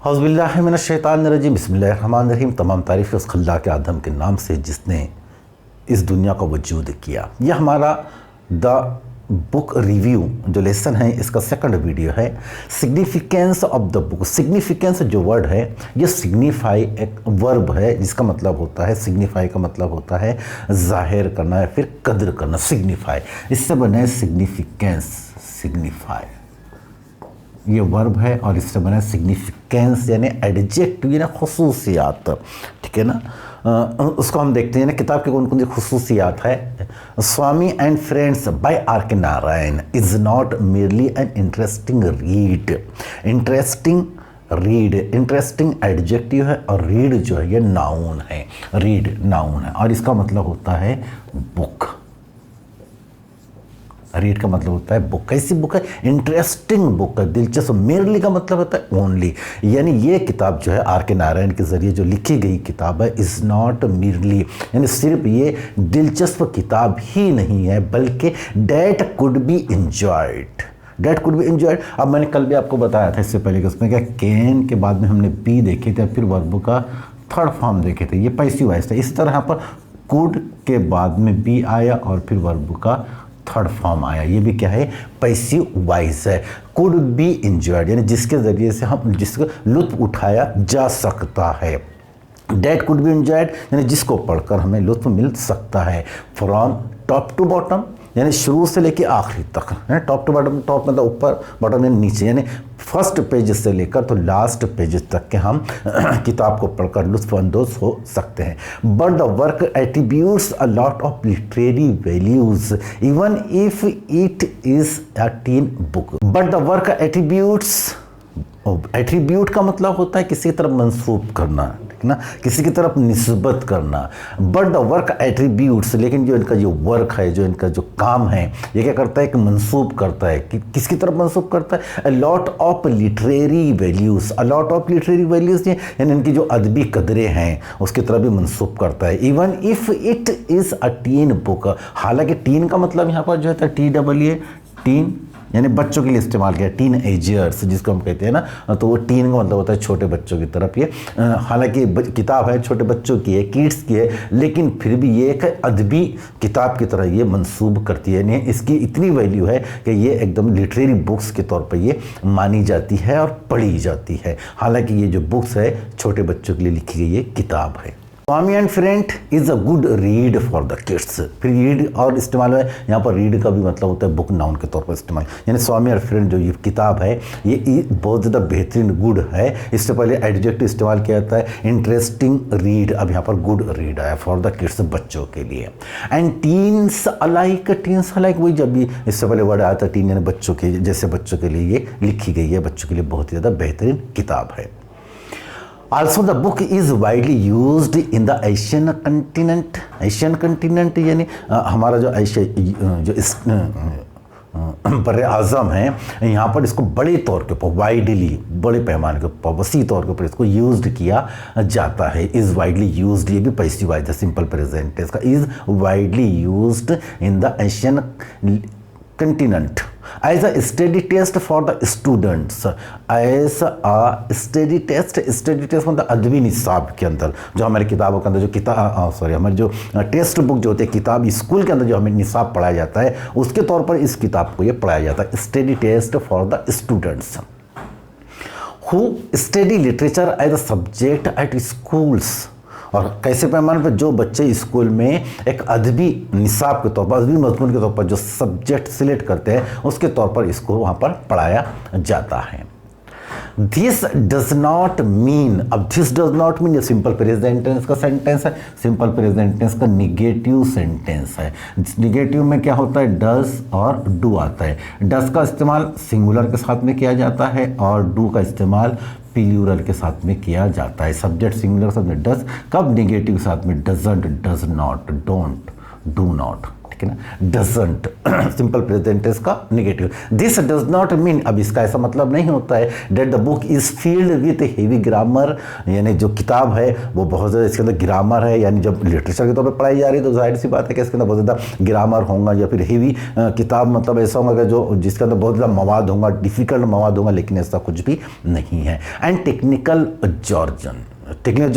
हौज़बिल्लाहिमिनश्शैतानिर्रजीम बिस्मिल्लाहिर्रहमानिर्रहीम। तमाम तारीफ़ उस खल्लाक़ के आदम के नाम से जिसने इस दुनिया का वजूद किया। यह हमारा द बुक रिव्यू जो लेसन है इसका सेकंड वीडियो है। Significance of the book. Significance जो वर्ड है ये सिग्निफाई एक वर्ब है जिसका मतलब होता है, सिग्निफाई का मतलब होता है जाहिर करना या फिर कदर करना। सिग्निफाई इससे बने सिग्निफिकेंस, सिग्निफाई ये वर्ब है और इससे बना सिग्निफिकेंस यानी एडजेक्टिव यानी खुसूसियात। ठीक है ना, उसको हम देखते हैं ना किताब के कौन कौन सी खुसूसियात है। Swami and friends bye are K Narayan is not merely an interesting read. Interesting read, interesting adjective है और रीड जो है ये नाउन है। रीड नाउन है और इसका मतलब होता है बुक। रीड का मतलब होता है बुक। कैसी बुक है? इंटरेस्टिंग बुक है, दिलचस्प। मेरली का मतलब होता है ओनली, यानी ये किताब जो है आर के नारायण के जरिए जो लिखी गई किताब है इज़ नॉट मेरली, यानी सिर्फ ये दिलचस्प किताब ही नहीं है बल्कि that could be enjoyed. That could be enjoyed. अब मैंने कल भी आपको बताया था इससे पहले कि उसमें क्या कैन के बाद में हमने बी देखे थे, फिर वर्ब का थर्ड फॉर्म देखे थे, ये पैसिव वॉइस था। इस तरह यहाँ पर कुड के बाद में बी आया और फिर वर्ब का थर्ड फॉर्म आया, ये भी क्या है? पैसिव वॉइस है। कुड बी इंजॉयड यानी जिसके ज़रिए से हम जिसका लुत्फ उठाया जा सकता है। डेट कुड बी इंजॉयड यानी जिसको पढ़कर हमें लुत्फ मिल सकता है। फ्रॉम टॉप टू बॉटम यानी शुरू से लेकर आखिरी तक है। टॉप टू बॉटम, टॉप मतलब ऊपर, बॉटम यानी नीचे, यानी फर्स्ट पेज से लेकर तो लास्ट पेज तक के हम किताब को पढ़कर लुत्फ़अंदोज़ हो सकते हैं। But the work attributes a lot of literary values even if it is a tin book. But the work attributes, attribute का मतलब होता है किसी की तरफ मंसूब करना, ठीक ना, किसी की तरफ निस्बत करना। बट द वर्क एट्रीब्यूट्स, लेकिन जो इनका जो वर्क है, जो इनका जो काम है, ये क्या करता है कि मंसूब करता है कि किसकी तरफ मंसूब करता है? A lot of literary values. A lot of literary values यानी इनकी जो अदबी कदरें हैं उसकी तरफ भी मंसूब करता है। Even if it is a tin book. हालांकि टीन का मतलब यहाँ पर जो है TEE, टीन यानी बच्चों के लिए इस्तेमाल किया, टीन एजर्स जिसको हम कहते हैं ना, तो वो टीन का मतलब होता है छोटे बच्चों की तरफ। ये हालांकि किताब है छोटे बच्चों की है, किड्स की है, लेकिन फिर भी ये एक अदबी किताब की तरह ये मंसूब करती है। यानी इसकी इतनी वैल्यू है कि ये एकदम लिटरेरी बुक्स के तौर पर ये मानी जाती है और पढ़ी जाती है। हालांकि ये जो बुक्स है छोटे बच्चों के लिए लिखी गई ये किताब है। Swami and friend is a good read for the kids. फिर रीड और इस्तेमाल है, यहाँ पर रीड का भी मतलब होता है बुक नाउन के तौर पर इस्तेमाल, यानी स्वामी और फ्रेंड जो ये किताब है ये बहुत ज़्यादा बेहतरीन गुड है। इससे पहले एडजेक्टिव इस्तेमाल किया जाता है इंटरेस्टिंग रीड, अब यहाँ पर गुड रीड आया फॉर द किड्स, बच्चों के लिए। And teens alike, teens alike वही जब भी इससे पहले वर्ड आया था टीन, यानी बच्चों के जैसे बच्चों के लिए ये लिखी गई है, बच्चों के लिए बहुत ही ज़्यादा बेहतरीन किताब है। Also the book is widely used in the Asian continent। Asian continent यानी हमारा जो एशिया जो इस बर आज़म है, यहाँ पर इसको बड़े तौर के ऊपर, वाइडली, बड़े पैमाने के ऊपर, वसी तौर के ऊपर इसको यूज्ड किया जाता है। इज़ वाइडली यूज्ड, ये भी पैसिव वॉइस है, सिंपल प्रेजेंट टेंस का। Is widely used in the Asian continent as a study text for the students. As a study text, study text मतलब अदबी निसाब के अंदर, जो हमारी किताबों के अंदर जो हमारी जो टेस्ट बुक जो होती है, किताब स्कूल के अंदर जो हमें निसाब पढ़ाया जाता है उसके तौर पर इस किताब को ये पढ़ाया जाता है। Study text for the students who study literature as a subject at schools. और कैसे पैमाने पर? जो बच्चे स्कूल में एक अदबी निसाब के तौर पर, अदबी मजमून के तौर पर जो सब्जेक्ट सिलेक्ट करते हैं उसके तौर पर इसको वहाँ पर पढ़ाया जाता है। दिस डज नॉट मीन, अब दिस डज नॉट मीन ये सिंपल प्रेजेंट टेंस का सेंटेंस है। सिंपल प्रेजेंट टेंस का निगेटिव सेंटेंस है। निगेटिव में क्या होता है? डज और डू आता है। डज का इस्तेमाल सिंगुलर के साथ में किया जाता है और डू का इस्तेमाल प्लूरल के साथ में किया जाता है। सब्जेक्ट सिंगुलर के साथ में डज, कब? निगेटिव के साथ में doesn't, does not, don't, do not. ठीक है ना। डजंट सिंपल प्रेजेंट टेंस का negative. This does not mean, अब इसका ऐसा मतलब नहीं होता है that the book is field with heavy grammar, यानी जो किताब है वो बहुत ज़्यादा इसके अंदर ग्रामर है, यानी जब लिटरेचर के तौर पर पढ़ाई जा रही है तो जाहिर सी बात है कि इसके अंदर बहुत ज़्यादा ग्रामर होगा, या फिर हेवी किताब मतलब ऐसा होगा जो जिसके अंदर बहुत ज़्यादा मवाद होगा, डिफिकल्ट मवाद होगा, लेकिन ऐसा कुछ भी नहीं है। एंड टेक्निकल जॉर्जन, टेक्निकल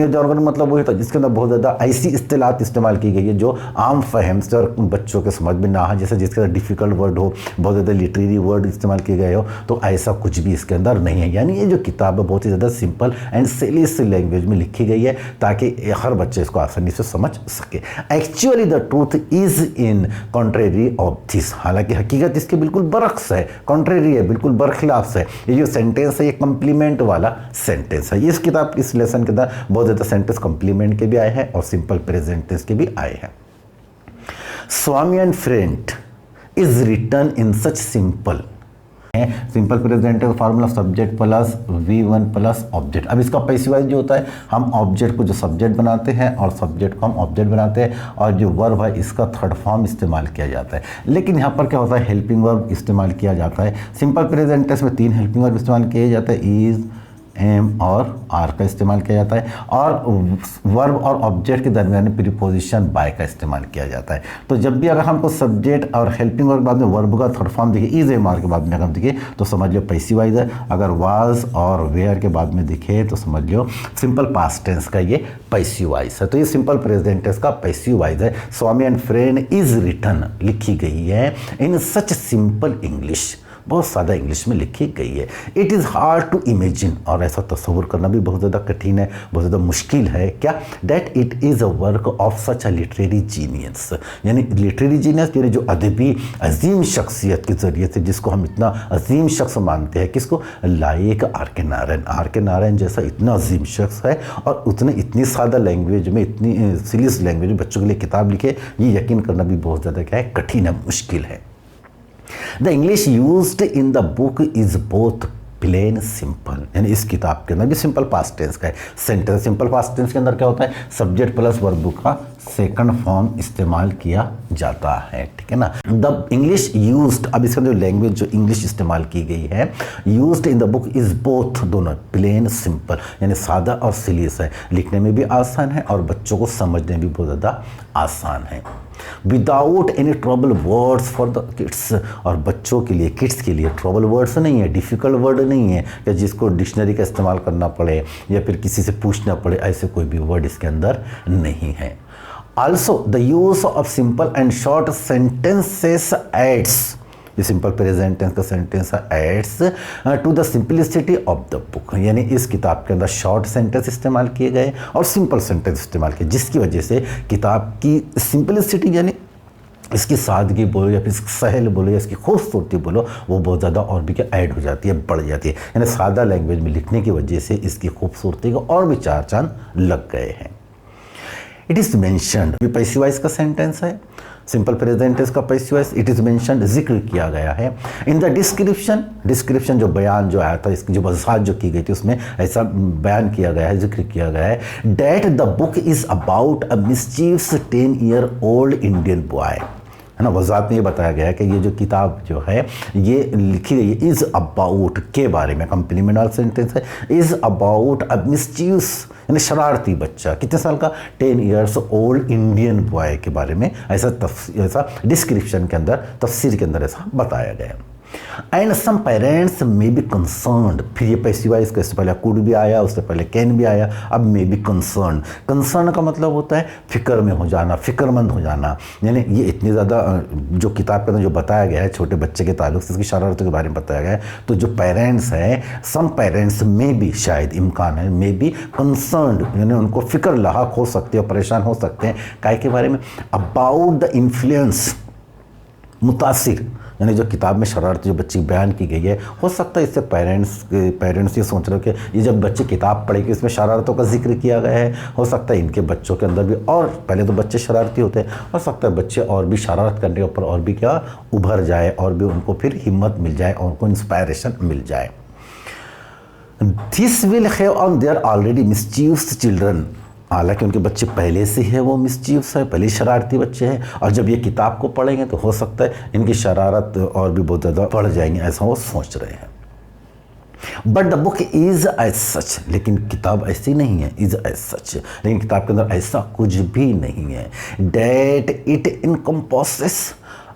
जॉर्गन मतलब वही था जिसके अंदर बहुत ज़्यादा ऐसी इस्तेलात इस्तेमाल की गई है जो आम फहम से और बच्चों के समझ में ना आ, जैसे जिसके अंदर डिफ़िकल्ट वर्ड हो, बहुत ज़्यादा लिटरेरी वर्ड इस्तेमाल किए गए हो, तो ऐसा कुछ भी इसके अंदर नहीं है। यानी ये जो किताब है बहुत ही ज़्यादा सिंपल एंड सेलियस लैंग्वेज में लिखी गई है ताकि हर बच्चे इसको आसानी से समझ सके। Actually the truth is in contrary of this, हालांकि हकीकत इसके बिल्कुल बरक्स है, कॉन्ट्रेरी है, बिल्कुल बरखिलाफ है। ये जो सेंटेंस है ये कम्प्लीमेंट वाला सेंटेंस है। इस किताब इस लेसन के अंदर बहुत ज्यादा सेंटेंस कॉम्प्लीमेंट के भी आए हैं और सिंपल प्रेजेंट टेंस के भी आए हैं। Swami and friend is written in such simple present tense formula subject plus V1 plus object. अब इसका पैसिव वॉइस जो होता है, हम ऑब्जेक्ट को जो सब्जेक्ट बनाते हैं और सब्जेक्ट को हम ऑब्जेक्ट बनाते हैं, और जो वर्ब है इसका थर्ड फॉर्म इस्तेमाल किया जाता है। लेकिन यहाँ पर क्या होता है, हेल्पिंग वर्ब इस्तेमाल किया जाता है। सिंपल प्रेजेंट टेंस में 3 हेल्पिंग वर्ब इस्तेमाल किए जाते हैं, इज, एम और आर का इस्तेमाल किया जाता है, और वर्ब और ऑब्जेक्ट के दरमियान प्रीपोजिशन बाय का इस्तेमाल किया जाता है। तो जब भी अगर हमको सब्जेक्ट और हेल्पिंग वर्ब के बाद में वर्ब का थर्ड फॉर्म दिखे, इज, एम, आर के बाद में अगर दिखे तो समझ लो पैसिव वॉइस है। अगर वाज और वेयर के बाद में दिखे तो समझ लो सिंपल पास्ट टेंस का ये पैसिव वॉइस है। तो ये सिंपल प्रेजेंट टेंस का पैसिव वॉइस है। Swami and friend is written लिखी गई है इन सच सिंपल इंग्लिश, बहुत सादा इंग्लिश में लिखी गई है। It is hard to imagine, और ऐसा तस्वुर करना भी बहुत ज़्यादा कठिन है, बहुत ज़्यादा मुश्किल है क्या, that it is a work of such a literary genius, यानी लिटरेरी जीनियस यानी जो अदबी अजीम शख्सियत के ज़रिए से जिसको हम इतना अजीम शख्स मानते हैं, किसको, like are K Narayan. Are K Narayan जैसा इतना अजीम शख्स है और उसने इतनी सादा लैंग्वेज में, इतनी सीरियस लैंग्वेज में बच्चों के लिए किताब लिखे, ये यकीन करना भी बहुत ज़्यादा क्या है, कठिन है, मुश्किल है। The English used in the book is both plain simple, यानी इस किताब के अंदर भी सिंपल पास्ट टेंस का है सेंटेंस। सिंपल पास्ट टेंस के अंदर क्या होता है, सब्जेक्ट प्लस वर्ब का सेकंड फॉर्म इस्तेमाल किया जाता है, ठीक है ना। द इंग्लिश यूज्ड, अब इसका जो लैंग्वेज जो इंग्लिश इस्तेमाल की गई है, used in the book is both, दोनों प्लेन सिंपल, यानी सादा और सीरियस है, लिखने में भी आसान है और बच्चों को समझने में भी बहुत ज़्यादा आसान है। Without any trouble words for the kids, और बच्चों के लिए, किड्स के लिए ट्रबल वर्ड्स नहीं है, डिफ़िकल्ट वर्ड नहीं है कि जिसको डिक्शनरी का इस्तेमाल करना पड़े या फिर किसी से पूछना पड़े, ऐसे कोई भी वर्ड इसके अंदर नहीं है। Also the use of simple and short sentences aids, ये सिंपल प्रेजेंट टेंस का sentence aids to the simplicity of the book, यानी इस किताब के अंदर शॉर्ट सेंटेंस इस्तेमाल किए गए और सिंपल सेंटेंस इस्तेमाल किए, जिसकी वजह से किताब की सिंपलिसिटी यानी इसकी सादगी बोलो या फिर सहल बोलो या इसकी खूबसूरती बोलो, वो बहुत ज़्यादा और भी क्या ऐड हो जाती है, बढ़ जाती है। यानी सादा लैंग्वेज में लिखने की वजह से इसकी खूबसूरती को और भी 4 चांद लग गए हैं। It is mentioned, passive voice का सेंटेंस है, सिंपल प्रेजेंट टेंस का passive voice, it is mentioned, जिक्र किया गया है। इन द डिस्क्रिप्शन, डिस्क्रिप्शन जो बयान जो आया था, इसकी जो वजाहत जो की गई थी उसमें ऐसा बयान किया गया है, जिक्र किया गया है, that the book is about a mischievous 10 year old Indian boy, है ना। वजाहत में ये बताया गया है कि ये जो किताब जो है ये लिखी गई है इज़ अबाउट के बारे में, कंप्लीमेंट वाला सेंटेंस है, इज़ अबाउट अ मिस्चीव्स यानी शरारती बच्चा, कितने साल का, 10 ईयर्स ओल्ड इंडियन बॉय के बारे में ऐसा डिस्क्रिप्शन के अंदर, तफसीर के अंदर ऐसा बताया गया है। And some parents may be concerned, फिर ये पैसिव वॉइस का, इससे पहले कुड भी आया, उससे पहले कैन भी आया, अब मे बी कंसर्न। कंसर्न का मतलब होता है फिक्र में हो जाना, फिक्रमंद हो जाना, यानी ये इतनी ज़्यादा जो किताब के अंदर जो बताया गया है छोटे बच्चे के ताल्लुक से इसकी शरारतों के बारे में बताया गया है, तो जो पेरेंट्स हैं, सम पेरेंट्स मे बी, शायद इम्कान है, मे बी कंसर्न्ड यानी उनको फिक्र लाहक हो सकती है, परेशान हो सकते हैं, काय के बारे में, अबाउट द इन्फ्लुएंस, मुतासिर, यानी जो किताब में शरारत जो बच्ची बयान की गई है, हो सकता है इससे पेरेंट्स ये सोच रहे हो कि ये जब बच्चे किताब पढ़ेगी इसमें शरारतों का जिक्र किया गया है, हो सकता है इनके बच्चों के अंदर भी, और पहले तो बच्चे शरारती होते हैं, हो सकता है बच्चे और भी शरारत करने के ऊपर और भी क्या उभर जाए और भी उनको फिर हिम्मत मिल जाए और उनको इंस्पायरेशन मिल जाए। This will have on their already mischievous children हालांकि उनके बच्चे पहले से है वो मिसचीव्स है, पहले शरारती बच्चे हैं, और जब ये किताब को पढ़ेंगे तो हो सकता है इनकी शरारत और भी बहुत ज़्यादा बढ़ जाएंगे, ऐसा वो सोच रहे हैं। But the book is as such, लेकिन किताब ऐसी नहीं है, इज एज सच, लेकिन किताब के अंदर ऐसा कुछ भी नहीं है। डेट इट इनकम्पोसेस,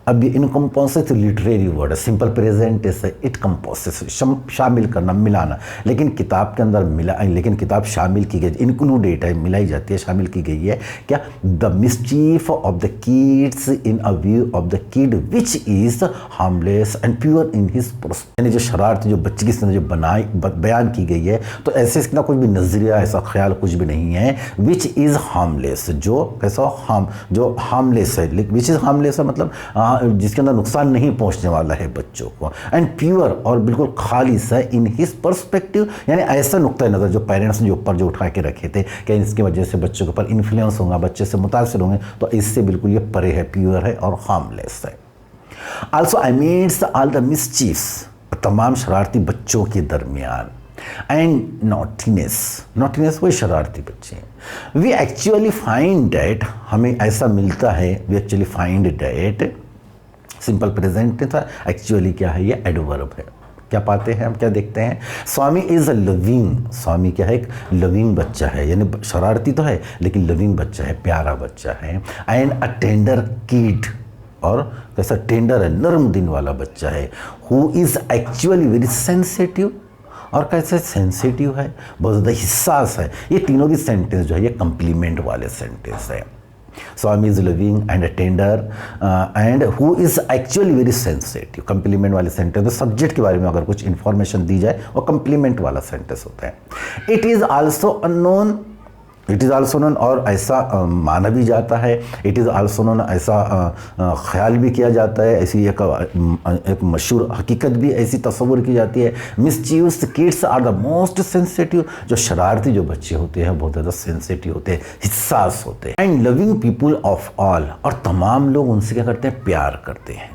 अब ये इनकम्पोसेस लिटरेरी वर्ड है, सिंपल प्रेजेंट है, इट कंपोसेस शामिल करना, मिलाना, लेकिन किताब के अंदर लेकिन किताब शामिल की गई, इंक्लूडेड है, मिलाई जाती है, शामिल की गई है क्या, the mischief of the kids in a view of the kid which is harmless and pure in his pros, यानी जो शरारत जो बच्चे के अंदर जो बयान की गई है, तो ऐसे इसका कुछ भी नजरिया, ऐसा ख्याल कुछ भी नहीं है। विच इज हार्मलेस, जो कैसा जो हार्मलेस है, विच इज हार्मलेस है मतलब जिसके अंदर नुकसान नहीं पहुंचने वाला है बच्चों को, एंड प्योर और बिल्कुल खालिस है इन हिज पर्सपेक्टिव, यानी ऐसा नुक्ता नज़र जो पेरेंट्स ने ऊपर जो उठा के रखे थे कि इसकी वजह से बच्चों के ऊपर इन्फ्लुएंस होगा, बच्चे से मुतासिर होंगे, तो इससे बिल्कुल ये परे है, प्योर है और हार्मलेस है। आल्सो अमीड्स ऑल द मिसचीफ्स, तमाम शरारती बच्चों के दरमियान, एंड नॉटीनेस वही शरारती बच्चे हैं। वी एक्चुअली फाइंड डैट, हमें ऐसा मिलता है, we actually find that, simple present था, एक्चुअली क्या है, ये एडवर्ब है। क्या पाते हैं हम, क्या देखते हैं, स्वामी इज अ लविंग, स्वामी क्या है, एक लविंग बच्चा है, यानी शरारती तो है लेकिन लविंग बच्चा है, प्यारा बच्चा है, एंड अ टेंडर किड, और कैसा टेंडर है, नरम दिन वाला बच्चा है, who is actually very sensitive, और कैसे सेंसिटिव है, बहुत ज़्यादा हिस्सास है। ये तीनों भी सेंटेंस जो है ये कंप्लीमेंट वाले सेंटेंस है। Swami is living and a tender and who is actually very sensitive, complement वाले सेंटेंस, तो सब्जेक्ट के बारे में अगर कुछ इंफॉर्मेशन दी जाए वो कंप्लीमेंट वाला सेंटेंस होता है। It is also unknown, it is also known, और ऐसा माना भी जाता है, इट इज़ आल्सो नोन, ऐसा ख्याल भी किया जाता है, ऐसी एक मशहूर हकीकत भी ऐसी तस्वुर की जाती है। Mischievous kids are the most sensitive, जो शरारती जो बच्चे होते हैं बहुत ज़्यादा सेंसिटिव होते हैं, हिस्सास होते हैं, and loving people of all, और तमाम लोग उनसे क्या करते हैं, प्यार करते हैं।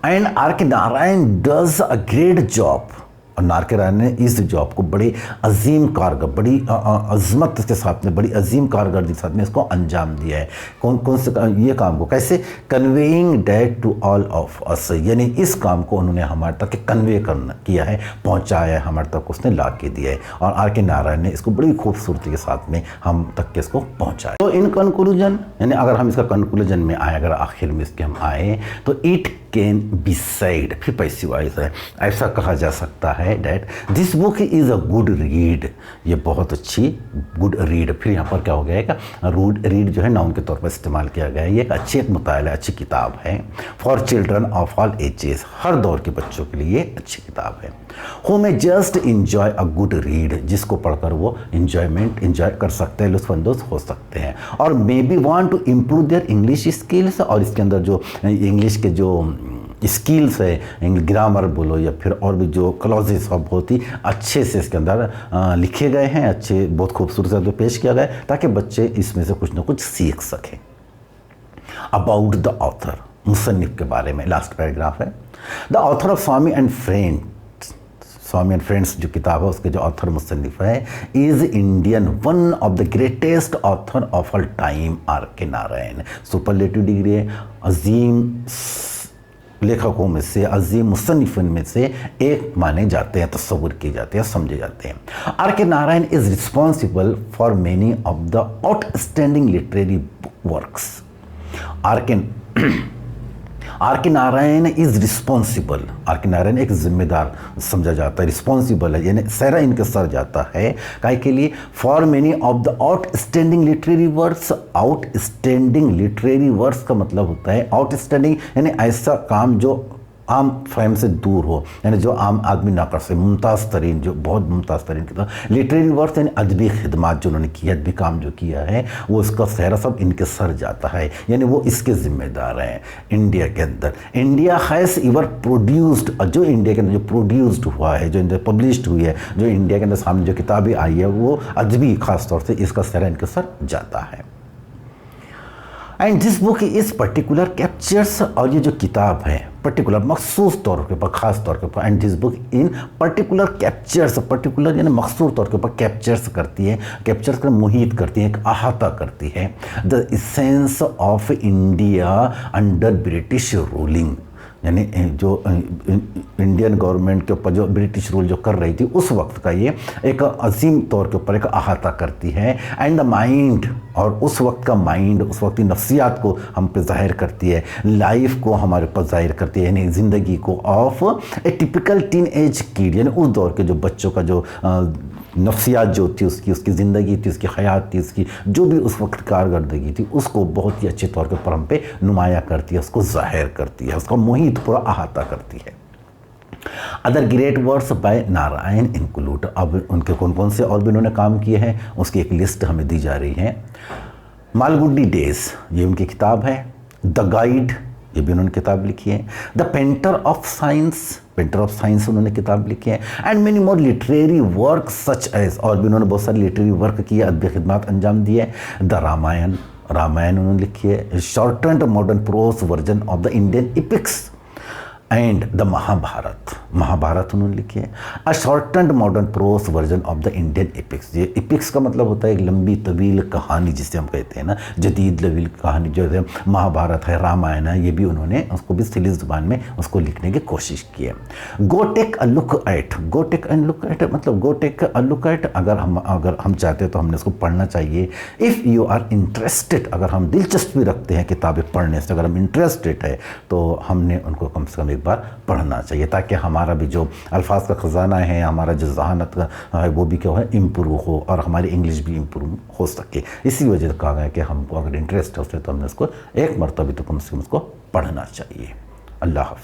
And are K Narayan does a great job, और नारके राय ने इस जॉब को बड़ी अजीम कारगर, बड़ी अजमत के साथ में, बड़ी अजीम कारकर्दगी के साथ में इसको अंजाम दिया है। कौन से ये काम को कैसे, conveying that to all of us, यानी इस काम को उन्होंने हमारे तक कन्वे किया है, पहुंचाया है, हमारे तक उसने ला के दिया है, और आर के नारायण ने इसको बड़ी खूबसूरती के साथ में हम तक के इसको पहुँचाया। तो इन कंक्लूजन, यानी अगर हम इसका कंक्लूजन में आए, अगर आखिर में इसके हम आए, तो इट कैन बी सेड, फिर पैसिव वॉइस है, ऐसा कहा जा सकता है that this book is a good read, ये बहुत अच्छी गुड रीड, फिर यहाँ पर क्या हो गया है का रीड जो है नाउन के तौर पर इस्तेमाल किया गया है, ये एक अच्छी मुताला, अच्छी किताब है, for children of all ages, हर दौर के बच्चों के लिए अच्छी किताब है। Who may just enjoy a good read, जिसको पढ़कर वो इंजॉय कर सकते हैं, लुत्फानंदोज हो सकते हैं, और maybe want to improve their English skills, और इसके अंदर जो इंग्लिश के जो स्किल्स है, ग्रामर बोलो या फिर और भी जो क्लॉजेस सब बहुत ही अच्छे से इसके अंदर लिखे गए हैं, अच्छे बहुत खूबसूरत से पेश किया गया है, ताकि बच्चे इसमें से कुछ ना कुछ सीख सकें। अबाउट द ऑथर, मुसन्निफ के बारे में लास्ट पैराग्राफ है। The author of Swami and friends जो किताब है उसके जो ऑथर मुसन्निफ है, is Indian one of the greatest author of all time, R K Narayan, superlative degree है, अजीम लेखकों में से, अजीम मुसन्निफिन में से एक माने जाते हैं, तस्वुर किए जाते हैं, समझे जाते हैं। R K Narayan is responsible for many of the outstanding literary works. R K Narayan is responsible, are K Narayan एक जिम्मेदार समझा जाता है, रिस्पॉन्सिबल है, यानी सहरा इनके सर जाता है, काहे के लिए, for many of the outstanding literary works. Outstanding literary works का मतलब होता है आउटस्टैंडिंग, यानी ऐसा काम जो आम फहम से दूर हो, यानी जो आम आदमी ना कर सके, मुमताज़ तरीन, जो बहुत मुमताज़ तरीन की तरह लिटरेरी वर्क्स, यानी अदबी खिदमात जो उन्होंने की, अदबी काम जो किया है, वो इसका सहरा सब इनके सर जाता है, यानी वो इसके ज़िम्मेदार हैं। इंडिया के अंदर, इंडिया हैज़ एवर प्रोड्यूस्ड, जो इंडिया के अंदर जो प्रोड्यूस्ड हुआ है, जो इंडिया पब्लिश्ड हुई है, जो इंडिया के अंदर सामने जो किताबें आई है, वो अदबी ख़ास तौर से इसका सहरा इनके सर जाता है। And this book is particular captures, और ये जो किताब है पर्टिकुलर मखसूस तौर के ऊपर, ख़ास तौर के ऊपर, and this book in particular captures, particular यानी मखसूस तौर के ऊपर कैप्चर्स करती है, कैप्चर्स कर मुहित करती है, एक अहाता करती है the essence of India under British ruling, यानी जो इंडियन गवर्नमेंट के ऊपर जो ब्रिटिश रूल जो कर रही थी उस वक्त का ये एक अजीम तौर के ऊपर एक अहाता करती है, एंड द माइंड, और उस वक्त का माइंड, उस वक्त की नफ्सियात को हम पे ज़ाहिर करती है, लाइफ को हमारे ऊपर ज़ाहिर करती है, यानी ज़िंदगी को of A typical teen age kid, यानी उस दौर के जो बच्चों का जो नफ्सियात जो थी, उसकी ज़िंदगी थी, उसकी हयात थी, उसकी जो भी उस वक्त कारकर्दगी थी, उसको बहुत ही अच्छे तौर के ऊपर हम पे नुमाया करती है, उसको ज़ाहिर करती है, उसका मुहित पूरा अहाता करती है। Other great works by Narayan include, अब उनके कौन कौन से और भी उन्होंने काम किए हैं उसकी एक लिस्ट हमें दी जा रही है। मालगुडी डेज, ये उनकी किताब है। द गाइड, ये भी उन्होंने किताब लिखी है। The painter of signs, painter of signs उन्होंने किताब लिखी है। And many more literary work such as, और भी उन्होंने बहुत सारे लिटरेरी वर्क किए, अदबी खिदमत अंजाम दिए। द रामायण, रामायण उन्होंने लिखी है। Shortened modern prose version of the Indian epics and the Mahabharata, Mahabharata उन्होंने लिखी है। A shortened modern prose version of the Indian epics, ये इपिक्स का मतलब होता है एक लंबी तवील कहानी जिसे हम कहते हैं ना, जदीद लवील कहानी जो है महाभारत है, रामायण है, ये भी उन्होंने उसको भी सलीस ज़ुबान में उसको लिखने की कोशिश की है। Go take a look at, go take a look at मतलब go take a look at, अगर हम चाहते हैं तो हमने उसको पढ़ना चाहिए। इफ़ यू आर इंटरेस्टेड, अगर हम दिलचस्पी रखते हैं किताबें पढ़ने से, अगर हम इंटरेस्टेड है तो हमने उनको कम से कम एक बार पढ़ना चाहिए, ताकि हमारा भी जो अल्फाज का ख़जाना है, हमारा जो ज़हानत का है वो भी क्या है इम्प्रूव हो, और हमारी इंग्लिश भी इम्प्रूव हो सके। इसी वजह से कहा गया कि हमको अगर इंटरेस्ट है उससे तो हमने उसको एक मरतबा तो कम से कम उसको पढ़ना चाहिए। अल्लाह हाफ़िज़।